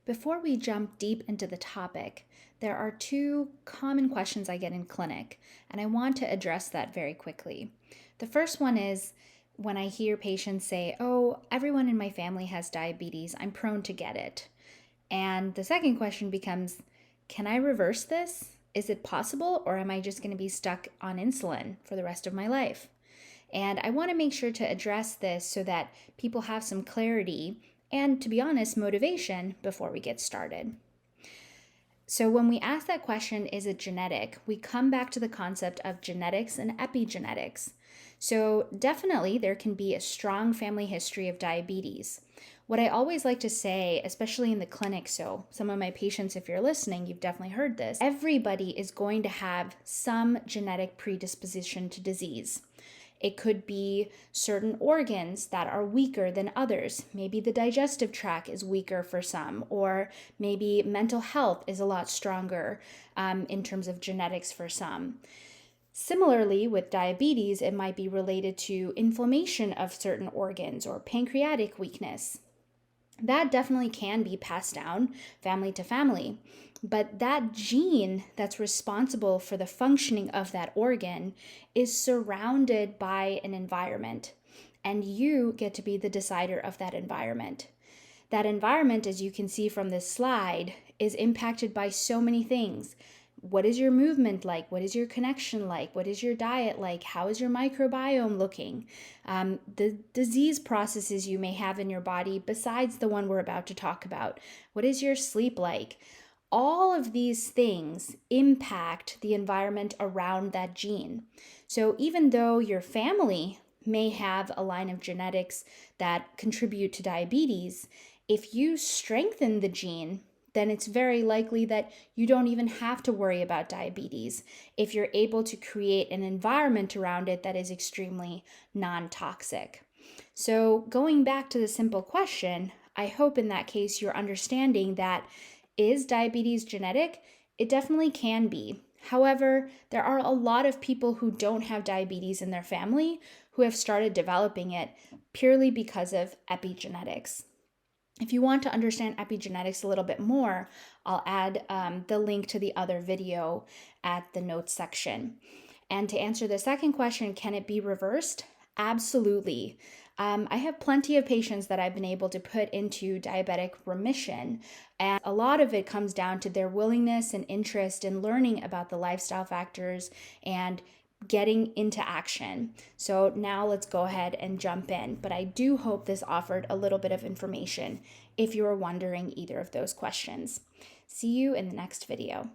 Before we jump deep into the topic, there are two common questions I get in clinic, and I want to address that very quickly. The first one is when I hear patients say, "Oh, everyone in my family has diabetes, I'm prone to get it." And the second question becomes, can I reverse this? Is it possible, or am I just going to be stuck on insulin for the rest of my life? And I want to make sure to address this so that people have some clarity and, to be honest, motivation before we get started. So, when we ask that question, is it genetic? We come back to the concept of genetics and epigenetics. So, definitely, there can be a strong family history of diabetes. What I always like to say, especially in the clinic, so some of my patients, if you're listening, you've definitely heard this, everybody is going to have some genetic predisposition to disease. It could be certain organs that are weaker than others. Maybe the digestive tract is weaker for some, or maybe mental health is a lot stronger in terms of genetics for some. Similarly, with diabetes, it might be related to inflammation of certain organs or pancreatic weakness. That definitely can be passed down family to family. But that gene that's responsible for the functioning of that organ is surrounded by an environment, and you get to be the decider of that environment. That environment, as you can see from this slide, is impacted by so many things. What is your movement like? What is your connection like? What is your diet like? How is your microbiome looking? The disease processes you may have in your body besides the one we're about to talk about. What is your sleep like? All of these things impact the environment around that gene. So even though your family may have a line of genetics that contribute to diabetes, if you strengthen the gene, then it's very likely that you don't even have to worry about diabetes if you're able to create an environment around it that is extremely non-toxic. So going back to the simple question, I hope in that case you're understanding that is diabetes genetic? It definitely can be. However, there are a lot of people who don't have diabetes in their family who have started developing it purely because of epigenetics. If you want to understand epigenetics a little bit more, I'll add the link to the other video at the notes section. And to answer the second question, can it be reversed? Absolutely. I have plenty of patients that I've been able to put into diabetic remission, and a lot of it comes down to their willingness and interest in learning about the lifestyle factors and getting into action. So now let's go ahead and jump in. But I do hope this offered a little bit of information if you were wondering either of those questions. See you in the next video.